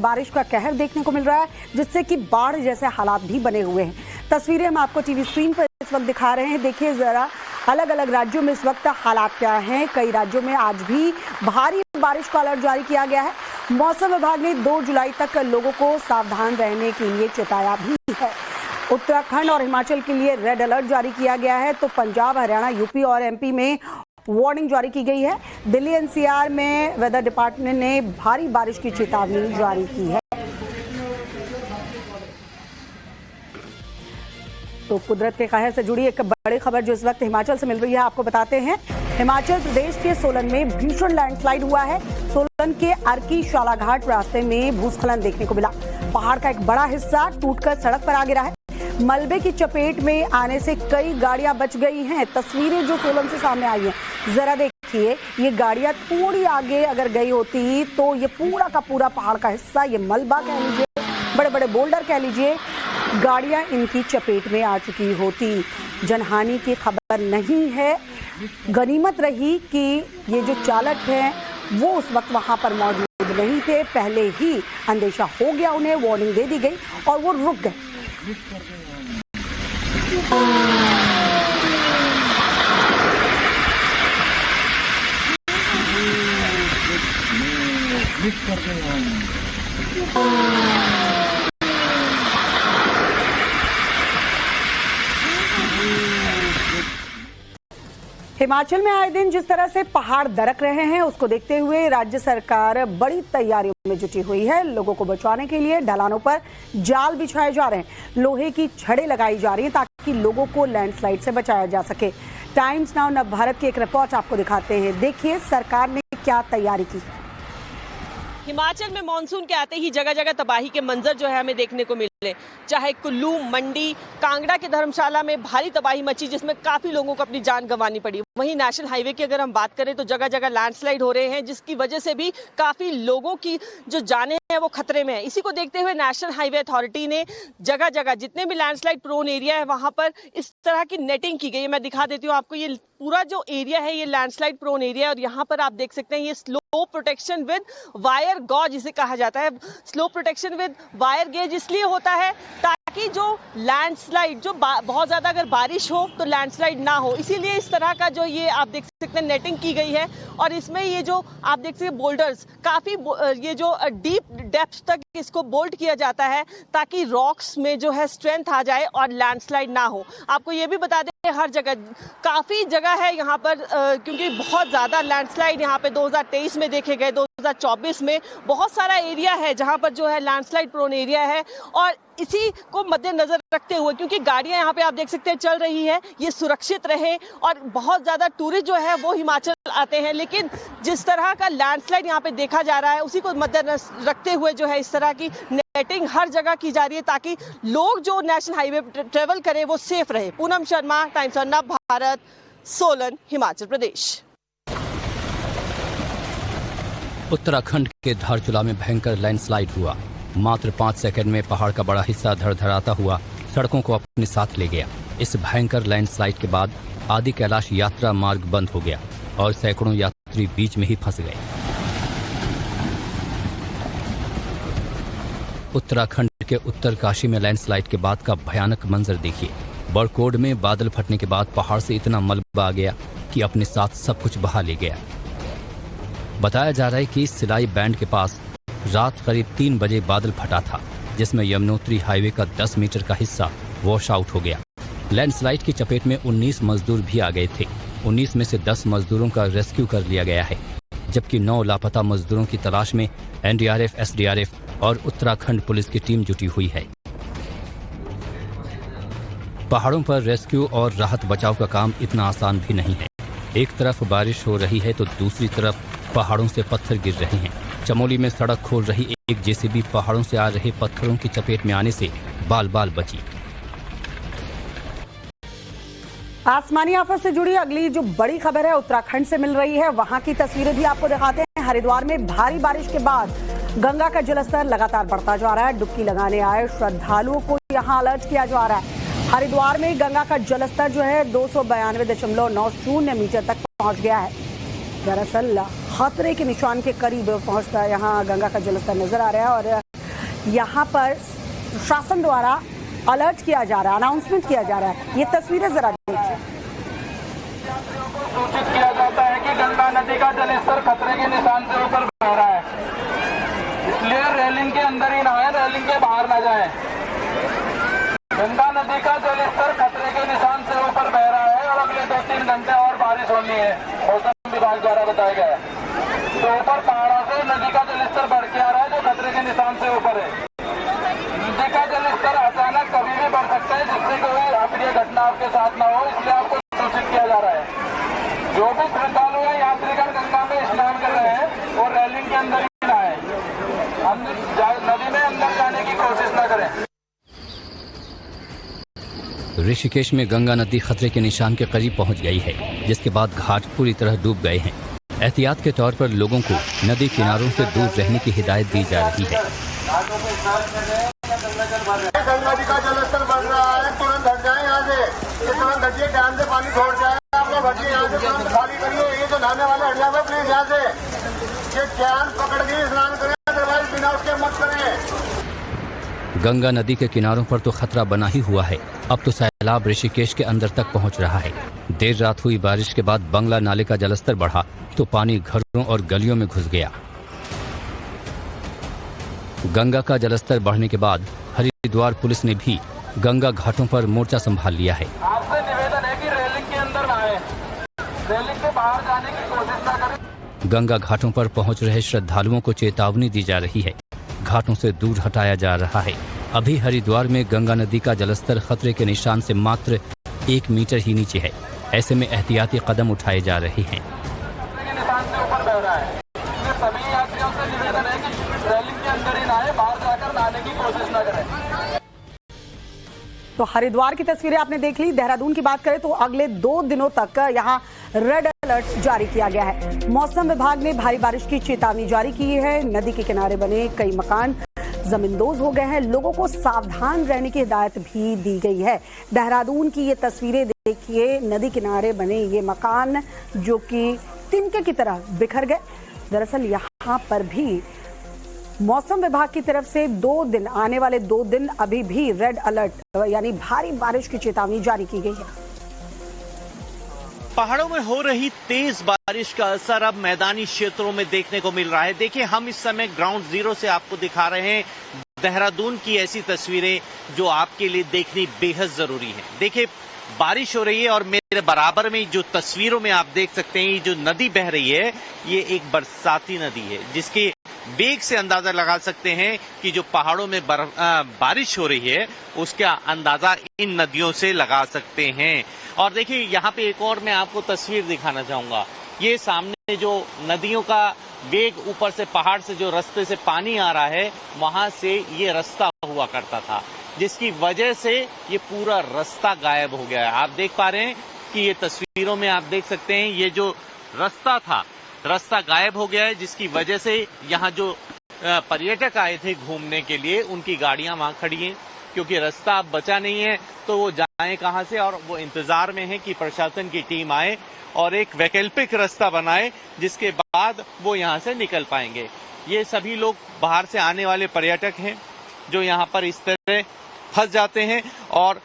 बारिश का कहर देखने को मिल रहा है, जिससे कि बाढ़ जैसे हालात भी बने हुए हैं। तस्वीरें हम आपको टीवी स्क्रीन पर इस वक्त दिखा रहे हैं। देखिए जरा अलग अलग राज्यों में इस वक्त हालात क्या हैं। कई राज्यों में आज भी भारी बारिश का अलर्ट जारी किया गया है। मौसम विभाग ने 2 जुलाई तक लोगों को सावधान रहने के लिए चेताया भी है। उत्तराखंड और हिमाचल के लिए रेड अलर्ट जारी किया गया है, तो पंजाब, हरियाणा, यूपी और एमपी में वार्निंग जारी की गई है। दिल्ली एनसीआर में वेदर डिपार्टमेंट ने भारी बारिश की चेतावनी जारी की है। तो कुदरत के कहर से जुड़ी एक बड़ी खबर जो इस वक्त हिमाचल से मिल रही है, आपको बताते हैं। हिमाचल प्रदेश के सोलन में भीषण लैंडस्लाइड हुआ है। सोलन के अर्की शालाघाट रास्ते में भूस्खलन देखने को मिला। पहाड़ का एक बड़ा हिस्सा टूटकर सड़क पर आ गिरा है। मलबे की चपेट में आने से कई गाड़ियां बच गई हैं। तस्वीरें जो सोलन से सामने आई हैं, जरा देखिए, ये गाड़ियां थोड़ी आगे अगर गई होती तो ये पूरा का पूरा पहाड़ का हिस्सा, ये मलबा कह लीजिए, बड़े बड़े बोल्डर कह लीजिए, गाड़ियां इनकी चपेट में आ चुकी होती। जनहानि की खबर नहीं है। गनीमत रही कि ये जो चालक हैं वो उस वक्त वहां पर मौजूद नहीं थे। पहले ही अंदेशा हो गया, उन्हें वार्निंग दे दी गई और वो रुक गए। हिमाचल में आए दिन जिस तरह से पहाड़ दरक रहे हैं, उसको देखते हुए राज्य सरकार बड़ी तैयारियों में जुटी हुई है। लोगों को बचाने के लिए ढलानों पर जाल बिछाए जा रहे हैं, लोहे की छड़ें लगाई जा रही हैं ताकि लोगों को लैंडस्लाइड से बचाया जा सके। टाइम्स नाउ नव भारत की एक रिपोर्ट आपको दिखाते हैं। देखिए सरकार ने क्या तैयारी की। हिमाचल में मानसून के आते ही जगह जगह तबाही के मंजर जो है हमें देखने को मिले। चाहे कुल्लू, मंडी, कांगड़ा के धर्मशाला में भारी तबाही मची, जिसमें काफी लोगों को अपनी जान गंवानी पड़ी। वहीं नेशनल हाईवे की अगर हम बात करें तो जगह जगह लैंडस्लाइड हो रहे हैं, जिसकी वजह से भी काफी लोगों की जो जानें हैं वो खतरे में है। इसी को देखते हुए नेशनल हाईवे अथॉरिटी ने जगह जगह जितने भी लैंडस्लाइड प्रोन एरिया है वहां पर इस तरह की नेटिंग की गई है। मैं दिखा देती हूँ आपको, ये पूरा जो एरिया है ये लैंडस्लाइड प्रोन एरिया है और यहाँ पर आप देख सकते हैं ये slow protection with wire gauge इसे कहा जाता है। Slow protection with wire gauge इसलिए होता है ताकि जो लैंडस्लाइड जो बहुत ज्यादा अगर बारिश हो तो लैंडस्लाइड ना हो, इसीलिए इस तरह का जो ये आप देख सकते हैं नेटिंग की गई है। और इसमें ये जो आप देख सकते हैं बोल्डर्स काफी ये जो डीप डेप्थ तक इसको बोल्ट किया जाता है ताकि रॉक्स में जो है स्ट्रेंथ आ जाए और लैंडस्लाइड ना हो। आपको ये भी बता दें हर जगह काफी जगह है यहाँ पर क्योंकि बहुत ज्यादा लैंडस्लाइड यहाँ पे 2023 में देखे गए, 2024 में बहुत सारा एरिया है जहाँ पर जो है लैंडस्लाइड प्रोन एरिया है। और इसी को मद्देनजर रखते हुए क्योंकि गाड़ियां यहाँ पे आप देख सकते हैं चल रही है, ये सुरक्षित रहे और बहुत ज्यादा टूरिस्ट जो है वो हिमाचल आते हैं, लेकिन जिस तरह का लैंडस्लाइड यहाँ पे देखा जा रहा है उसी को मद्देनजर रखते हुए जो है इस तरह की नेटिंग हर जगह की जा रही है ताकि लोग जो नेशनल हाईवे ट्रेवल करें वो सेफ रहे। पूनम शर्मा, टाइम्स ऑफ नव भारत, सोलन, हिमाचल प्रदेश। उत्तराखंड के धारचूला में भयंकर लैंडस्लाइड हुआ। मात्र 5 सेकंड में पहाड़ का बड़ा हिस्सा धड़धड़ाता हुआ सड़कों को अपने साथ ले गया। इस भयंकर लैंडस्लाइड के बाद आदि कैलाश यात्रा मार्ग बंद हो गया और सैकड़ों यात्री बीच में ही फंस गए। उत्तराखंड के उत्तरकाशी में लैंडस्लाइड के बाद का भयानक मंजर देखिए। बड़कोड में बादल फटने के बाद पहाड़ से इतना मलबा आ गया कि अपने साथ सब कुछ बहा ले गया। बताया जा रहा है कि सिलाई बैंड के पास रात करीब 3 बजे बादल फटा था, जिसमें यमुनोत्री हाईवे का 10 मीटर का हिस्सा वॉश आउट हो गया। लैंडस्लाइड की चपेट में 19 मजदूर भी आ गए थे। 19 में से 10 मजदूरों का रेस्क्यू कर लिया गया है, जबकि 9 लापता मजदूरों की तलाश में एनडीआरएफ, एसडीआरएफ और उत्तराखंड पुलिस की टीम जुटी हुई है। पहाड़ों पर रेस्क्यू और राहत बचाव का काम इतना आसान भी नहीं है। एक तरफ बारिश हो रही है तो दूसरी तरफ पहाड़ों से पत्थर गिर रहे हैं। चमोली में सड़क खोल रही एक जेसीबी पहाड़ों से आ रहे पत्थरों की चपेट में आने से बाल बाल बची। आसमानी आफत से जुड़ी अगली जो बड़ी खबर है उत्तराखंड से मिल रही है, वहां की तस्वीरें भी आपको दिखाते हैं। हरिद्वार में भारी बारिश के बाद गंगा का जलस्तर लगातार बढ़ता जा रहा है। डुबकी लगाने आए श्रद्धालुओं को यहां अलर्ट किया जा रहा है। हरिद्वार में गंगा का जलस्तर जो है 292.90 मीटर तक पहुंच गया है। दरअसल खतरे के निशान के करीब पहुंचता यहाँ गंगा का जलस्तर नजर आ रहा है और यहाँ पर शासन द्वारा अलर्ट किया जा रहा है, अनाउंसमेंट किया जा रहा है। ये तस्वीरें जरा देखिए। सूचित किया जाता है कि गंगा नदी का जलस्तर खतरे के निशान से ऊपर बह रहा है, इसलिए रेलिंग के अंदर ही नहाएं, रेलिंग के बाहर न जाएं। गंगा नदी का जलस्तर खतरे के निशान से ऊपर बह रहा है और अगले 2-3 घंटे और बारिश होनी है, मौसम विभाग द्वारा बताया गया है। तो ऊपर पहाड़ों से नदी का जलस्तर बढ़ के आ रहा है जो खतरे के निशान से ऊपर है। नदी का जलस्तर अचानक कभी भी बढ़ सकता है, जिससे कोई अप्रिय घटना आपके साथ न हो, इसलिए आपको सूचित किया जा रहा है। जो भी श्रद्धालु है, यात्रीगण गंगा में स्नान कर रहे हैं और रेलिंग के अंदर ही नहाएं, नदी में अंदर जाने की कोशिश न करें। ऋषिकेश में गंगा नदी खतरे के निशान के करीब पहुंच गई है, जिसके बाद घाट पूरी तरह डूब गए हैं। एहतियात के तौर पर लोगों को नदी किनारों से दूर रहने की हिदायत दी जा रही है। गंगा नदी का जलस्तर बढ़ रहा है, तुरंत हट जाए यहाँ से, तुरंत हटिए, डैम से पानी छोड़ जाए, आप लोग हटिए यहाँ से, तुरंत खाली करिए। ये जो नहाने वाले हट जाए प्लीज यहाँ से, ये कैन पकड़ के स्नान करें, अदरवाइज बिना उसके मत करें। गंगा नदी के किनारों पर तो खतरा बना ही हुआ है, अब तो सैलाब ऋषिकेश के अंदर तक पहुंच रहा है। देर रात हुई बारिश के बाद बंगला नाले का जलस्तर बढ़ा तो पानी घरों और गलियों में घुस गया। गंगा का जलस्तर बढ़ने के बाद हरिद्वार पुलिस ने भी गंगा घाटों पर मोर्चा संभाल लिया है। आपसे निवेदन है कि रेलिंग के अंदर न आए, रेलिंग के बाहर जाने की कोशिश न करें। गंगा घाटों पर पहुंच रहे श्रद्धालुओं को चेतावनी दी जा रही है, घाटों से दूर हटाया जा रहा है। अभी हरिद्वार में गंगा नदी का जलस्तर खतरे के निशान से मात्र 1 मीटर ही नीचे है, ऐसे में एहतियाती कदम उठाए जा रहे हैं। निशान से ऊपर बह रहा है, इसलिए सभी यात्रियों से निवेदन है कि रेलिंग के अंदर ही नहाएं, बाहर जाकर नहाने की कोशिश न करें। तो हरिद्वार की तस्वीरें आपने देख ली। देहरादून की बात करें तो अगले 2 दिनों तक यहाँ रेड अलर्ट जारी किया गया है। मौसम विभाग ने भारी बारिश की चेतावनी जारी की है। नदी के किनारे बने कई मकान जमींदोज हो गए हैं, लोगों को सावधान रहने की हिदायत भी दी गई है। देहरादून की ये तस्वीरें देखिए, नदी किनारे बने ये मकान जो कि तिनके की तरह बिखर गए। दरअसल यहाँ पर भी मौसम विभाग की तरफ से 2 दिन, आने वाले 2 दिन अभी भी रेड अलर्ट यानी भारी बारिश की चेतावनी जारी की गई है। पहाड़ों में हो रही तेज बारिश का असर अब मैदानी क्षेत्रों में देखने को मिल रहा है। देखिए, हम इस समय ग्राउंड जीरो से आपको दिखा रहे हैं देहरादून की ऐसी तस्वीरें जो आपके लिए देखनी बेहद जरूरी है। देखिए, बारिश हो रही है और मेरे बराबर में जो तस्वीरों में आप देख सकते हैं, ये जो नदी बह रही है, ये एक बरसाती नदी है, जिसके वेग से अंदाजा लगा सकते हैं कि जो पहाड़ों में बारिश हो रही है उसका अंदाजा इन नदियों से लगा सकते हैं। और देखिए, यहाँ पे एक और मैं आपको तस्वीर दिखाना चाहूंगा। ये सामने जो नदियों का वेग, ऊपर से पहाड़ से जो रास्ते से पानी आ रहा है, वहां से ये रास्ता हुआ करता था, जिसकी वजह से ये पूरा रास्ता गायब हो गया है। आप देख पा रहे हैं कि ये तस्वीरों में आप देख सकते हैं, ये जो रास्ता था, रास्ता गायब हो गया है, जिसकी वजह से यहाँ जो पर्यटक आए थे घूमने के लिए, उनकी गाड़ियां वहां खड़ी हैं, क्योंकि रास्ता अब बचा नहीं है, तो वो जाएं कहां से। और वो इंतजार में है कि प्रशासन की टीम आए और एक वैकल्पिक रास्ता बनाए, जिसके बाद वो यहां से निकल पाएंगे। ये सभी लोग बाहर से आने वाले पर्यटक हैं जो यहाँ पर इस तरह फंस जाते हैं, और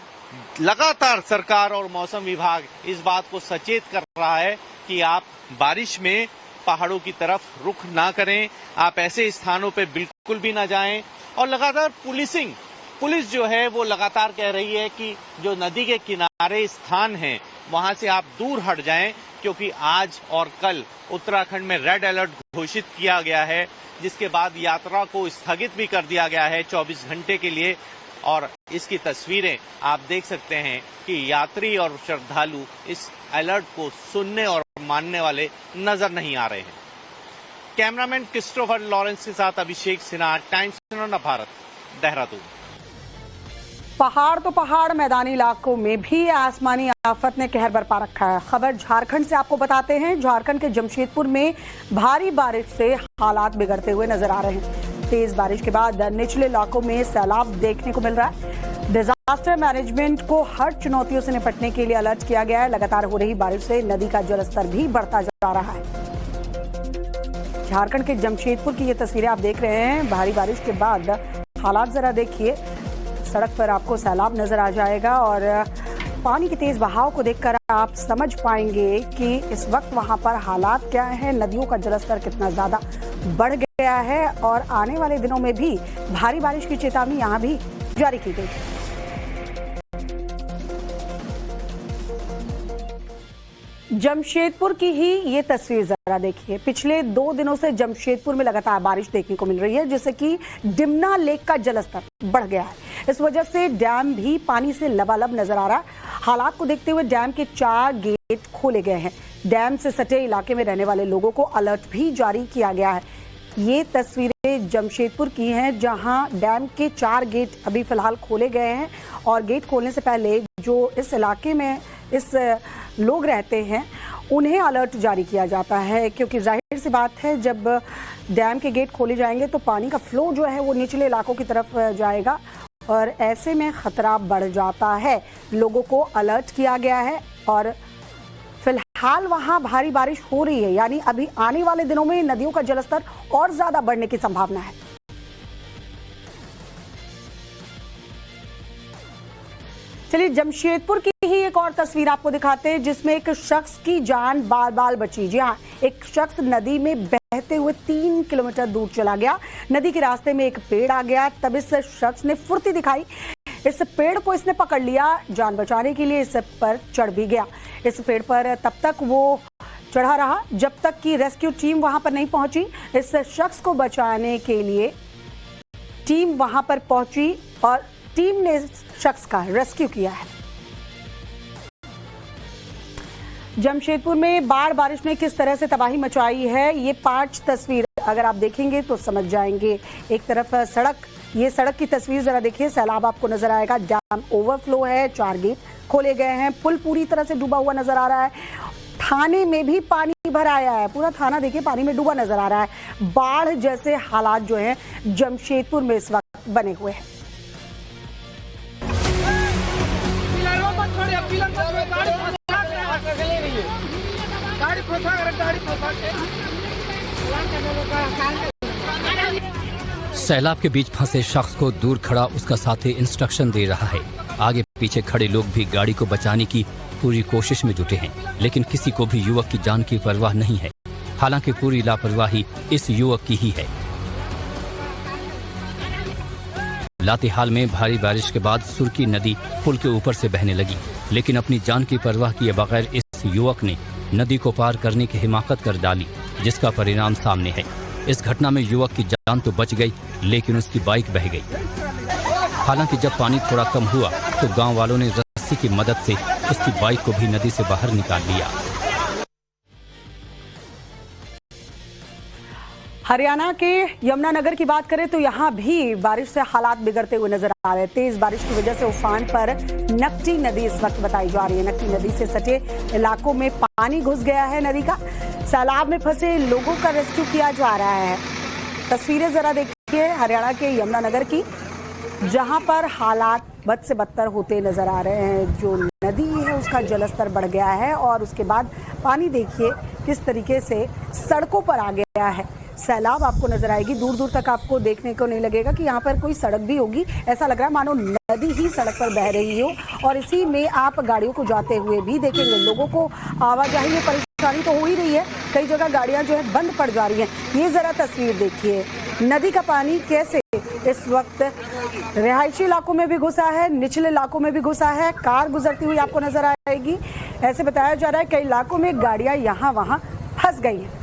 लगातार सरकार और मौसम विभाग इस बात को सचेत कर रहा है कि आप बारिश में पहाड़ों की तरफ रुख ना करें, आप ऐसे स्थानों पे बिल्कुल भी ना जाएं। और लगातार पुलिस जो है वो लगातार कह रही है कि जो नदी के किनारे स्थान हैं वहां से आप दूर हट जाएं, क्योंकि आज और कल उत्तराखंड में रेड अलर्ट घोषित किया गया है, जिसके बाद यात्रा को स्थगित भी कर दिया गया है 24 घंटे के लिए। और इसकी तस्वीरें आप देख सकते हैं कि यात्री और श्रद्धालु इस अलर्ट को सुनने और मानने वाले नजर नहीं आ रहे हैं। कैमरामैन क्रिस्टोफर लॉरेंस के साथ अभिषेक सिन्हा, टाइम्स ऑफ भारत, देहरादून। पहाड़ तो पहाड़, मैदानी इलाकों में भी आसमानी आफत ने कहर बरपा रखा है। खबर झारखंड से आपको बताते हैं। झारखंड के जमशेदपुर में भारी बारिश से हालात बिगड़ते हुए नजर आ रहे हैं। तेज बारिश के बाद निचले इलाकों में सैलाब देखने को मिल रहा है। डिजास्टर मैनेजमेंट को हर चुनौतियों से निपटने के लिए अलर्ट किया गया है। लगातार हो रही बारिश से नदी का जलस्तर भी बढ़ता जा रहा है। झारखंड के जमशेदपुर की ये तस्वीरें आप देख रहे हैं। भारी बारिश के बाद हालात जरा देखिए। सड़क पर आपको सैलाब नजर आ जाएगा और पानी के तेज बहाव को देखकर आप समझ पाएंगे कि इस वक्त वहां पर हालात क्या है, नदियों का जलस्तर कितना ज्यादा बढ़ गया है और आने वाले दिनों में भी भारी बारिश की चेतावनी यहां भी जारी की गई है। जमशेदपुर की ही ये तस्वीर जरा देखिए। पिछले 2 दिनों से जमशेदपुर में लगातार बारिश देखने को मिल रही है, जिससे कि डिमना लेक का जलस्तर बढ़ गया है। इस वजह से डैम भी पानी से लबालब नजर आ रहा है। हालात को देखते हुए डैम के 4 गेट खोले गए हैं। डैम से सटे इलाके में रहने वाले लोगों को अलर्ट भी जारी किया गया है। ये तस्वीरें जमशेदपुर की हैं, जहां डैम के 4 गेट अभी फिलहाल खोले गए हैं और गेट खोलने से पहले जो इस इलाके में इस लोग रहते हैं उन्हें अलर्ट जारी किया जाता है, क्योंकि जाहिर सी बात है जब डैम के गेट खोले जाएंगे तो पानी का फ्लो जो है वो निचले इलाकों की तरफ जाएगा और ऐसे में खतरा बढ़ जाता है। लोगों को अलर्ट किया गया है और फिलहाल वहां भारी बारिश हो रही है, यानी अभी आने वाले दिनों में नदियों का जलस्तर और ज्यादा बढ़ने की संभावना है। चलिए जमशेदपुर की ही एक और तस्वीर आपको दिखाते हैं, जिसमें एक शख्स की जान बाल बाल बची। जी हाँ, एक शख्स नदी में बहते हुए 3 किलोमीटर दूर चला गया। नदी के रास्ते में एक पेड़ आ गया, तब इस शख्स ने फुर्ती दिखाई, इस पेड़ को इसने पकड़ लिया, जान बचाने के लिए इस पर चढ़ भी गया। इस पेड़ पर तब तक वो चढ़ा रहा जब तक कि रेस्क्यू टीम वहां पर नहीं पहुंची। इस शख्स को बचाने के लिए टीम वहां पर पहुंची और टीम ने शख्स का रेस्क्यू किया है। जमशेदपुर में बाढ़ बारिश ने किस तरह से तबाही मचाई है, ये 5 तस्वीर अगर आप देखेंगे तो समझ जाएंगे। एक तरफ सड़क, ये सड़क की तस्वीर जरा देखिए, सैलाब आपको नजर आएगा, डैम ओवरफ्लो है, 4 गेट खोले गए हैं, पुल पूरी तरह से डूबा हुआ नजर आ रहा है, थाने में भी पानी भर आया है, पूरा थाना देखिए पानी में डूबा नजर आ रहा है। बाढ़ जैसे हालात जो है जमशेदपुर में इस वक्त बने हुए हैं। सैलाब के बीच फंसे शख्स को दूर खड़ा उसका साथी इंस्ट्रक्शन दे रहा है। आगे पीछे खड़े लोग भी गाड़ी को बचाने की पूरी कोशिश में जुटे हैं, लेकिन किसी को भी युवक की जान की परवाह नहीं है। हालांकि पूरी लापरवाही इस युवक की ही है। लातेहाल में भारी बारिश के बाद सुरकी नदी पुल के ऊपर से बहने लगी, लेकिन अपनी जान की परवाह किए बगैर इस युवक ने नदी को पार करने की हिमाकत कर डाली, जिसका परिणाम सामने है। इस घटना में युवक की जान तो बच गई, लेकिन उसकी बाइक बह गई। हालांकि जब पानी थोड़ा कम हुआ तो गांव वालों ने रस्सी की मदद से उसकी बाइक को भी नदी से बाहर निकाल लिया। हरियाणा के यमुनानगर की बात करें तो यहाँ भी बारिश से हालात बिगड़ते हुए नजर आ रहे हैं। तेज बारिश की वजह से उफान पर नकटी नदी इस वक्त बताई जा रही है। नकटी नदी से सटे इलाकों में पानी घुस गया है नदी का। सैलाब में फंसे लोगों का रेस्क्यू किया जा रहा है। तस्वीरें जरा देखिए हरियाणा के यमुनानगर की, जहां पर हालात बद से बदतर होते नजर आ रहे हैं। जो नदी है उसका जलस्तर बढ़ गया है और उसके बाद पानी देखिए किस तरीके से सड़कों पर आ गया है। सैलाब आपको नजर आएगी, दूर दूर तक आपको देखने को नहीं लगेगा कि यहाँ पर कोई सड़क भी होगी। ऐसा लग रहा है मानो नदी ही सड़क पर बह रही हो और इसी में आप गाड़ियों को जाते हुए भी देखेंगे। लोगों को आवाजाही में परेशानी तो हो ही रही है, कई जगह गाड़ियां जो है बंद पड़ जा रही हैं। ये जरा तस्वीर देखिए, नदी का पानी कैसे इस वक्त रिहायशी इलाकों में भी घुसा है, निचले इलाकों में भी घुसा है। कार गुजरती हुई आपको नजर आएगी। ऐसे बताया जा रहा है कई इलाकों में गाड़ियां यहाँ वहाँ फंस गई हैं।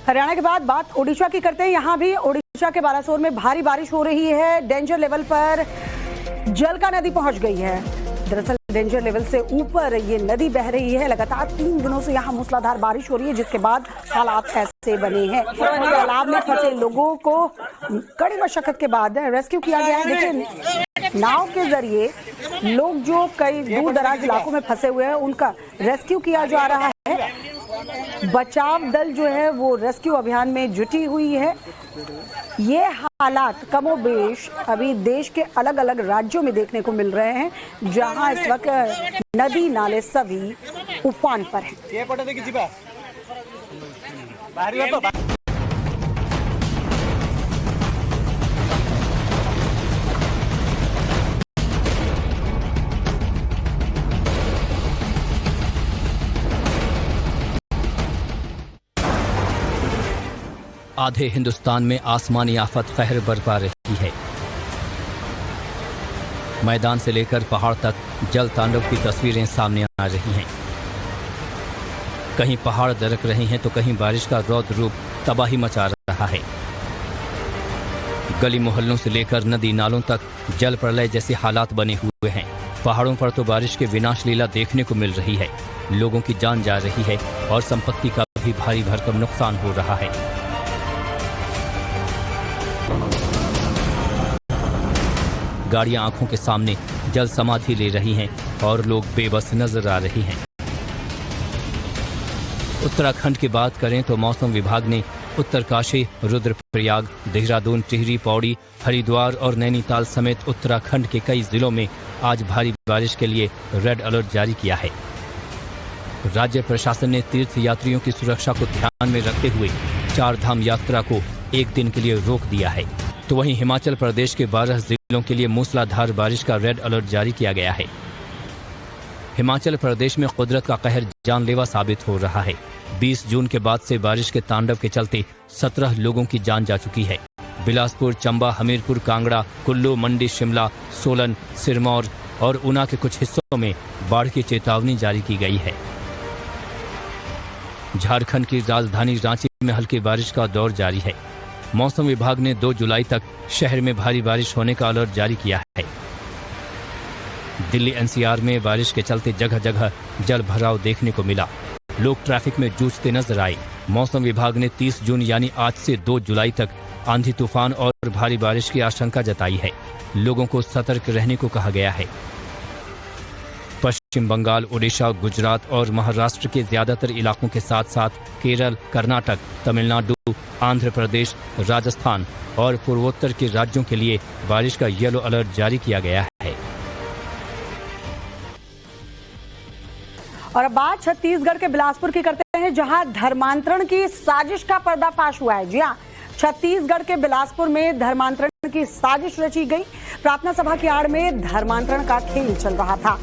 हरियाणा के बाद बात ओडिशा की करते हैं। यहाँ भी ओडिशा के बालासोर में भारी बारिश हो रही है। डेंजर लेवल पर जलका नदी पहुंच गई है। दरअसल डेंजर लेवल से ऊपर ये नदी बह रही है। लगातार 3 दिनों से यहाँ मूसलाधार बारिश हो रही है, जिसके बाद हालात ऐसे बने हैं। तालाब में फंसे लोगों को कड़ी मशक्कत के बाद रेस्क्यू किया गया है। लेकिन नाव के जरिए लोग जो कई दूर दराज इलाकों में फंसे हुए हैं उनका रेस्क्यू किया जा रहा है। बचाव दल जो है वो रेस्क्यू अभियान में जुटी हुई है। ये हालात कमोबेश अभी देश के अलग अलग राज्यों में देखने को मिल रहे हैं, जहां इस वक्त नदी नाले सभी उफान पर हैं। आधे हिंदुस्तान में आसमानी आफत कहर बरपा रही है। मैदान से लेकर पहाड़ तक जल तांडव की तस्वीरें सामने आ रही हैं। कहीं पहाड़ दरक रहे हैं तो कहीं बारिश का रौद्र रूप तबाही मचा रहा है। गली मोहल्लों से लेकर नदी नालों तक जल प्रलय जैसे हालात बने हुए हैं। पहाड़ों पर तो बारिश की विनाश लीला देखने को मिल रही है। लोगों की जान जा रही है और संपत्ति का भी भारी भरकम नुकसान हो रहा है। गाड़ियां आंखों के सामने जल समाधि ले रही हैं और लोग बेबस नजर आ रहे हैं। उत्तराखंड की बात करें तो मौसम विभाग ने उत्तरकाशी, रुद्रप्रयाग, देहरादून, टिहरी, पौड़ी, हरिद्वार और नैनीताल समेत उत्तराखंड के कई जिलों में आज भारी बारिश के लिए रेड अलर्ट जारी किया है। राज्य प्रशासन ने तीर्थ यात्रियों की सुरक्षा को ध्यान में रखते हुए 4 धाम यात्रा को एक दिन के लिए रोक दिया है। तो वहीं हिमाचल प्रदेश के 12 जिलों के लिए मूसलाधार बारिश का रेड अलर्ट जारी किया गया है। हिमाचल प्रदेश में कुदरत का कहर जानलेवा साबित हो रहा है। 20 जून के बाद से बारिश के तांडव के चलते 17 लोगों की जान जा चुकी है। बिलासपुर, चंबा, हमीरपुर, कांगड़ा, कुल्लू, मंडी, शिमला, सोलन, सिरमौर और ऊना के कुछ हिस्सों में बाढ़ की चेतावनी जारी की गई है। झारखंड की राजधानी रांची में हल्की बारिश का दौर जारी है। मौसम विभाग ने 2 जुलाई तक शहर में भारी बारिश होने का अलर्ट जारी किया है। दिल्ली एनसीआर में बारिश के चलते जगह जगह जल भराव देखने को मिला। लोग ट्रैफिक में जूझते नजर आए। मौसम विभाग ने 30 जून यानी आज से 2 जुलाई तक आंधी तूफान और भारी बारिश की आशंका जताई है। लोगों को सतर्क रहने को कहा गया है। पश्चिम बंगाल, उड़ीसा, गुजरात और महाराष्ट्र के ज्यादातर इलाकों के साथ साथ केरल, कर्नाटक, तमिलनाडु, आंध्र प्रदेश, राजस्थान और पूर्वोत्तर के राज्यों के लिए बारिश का येलो अलर्ट जारी किया गया है। और अब बात छत्तीसगढ़ के बिलासपुर की करते हैं, जहां धर्मांतरण की साजिश का पर्दाफाश हुआ है। जी हां, छत्तीसगढ़ के बिलासपुर में धर्मांतरण की साजिश रची गई। प्रार्थना सभा की आड़ में धर्मांतरण का खेल चल रहा था।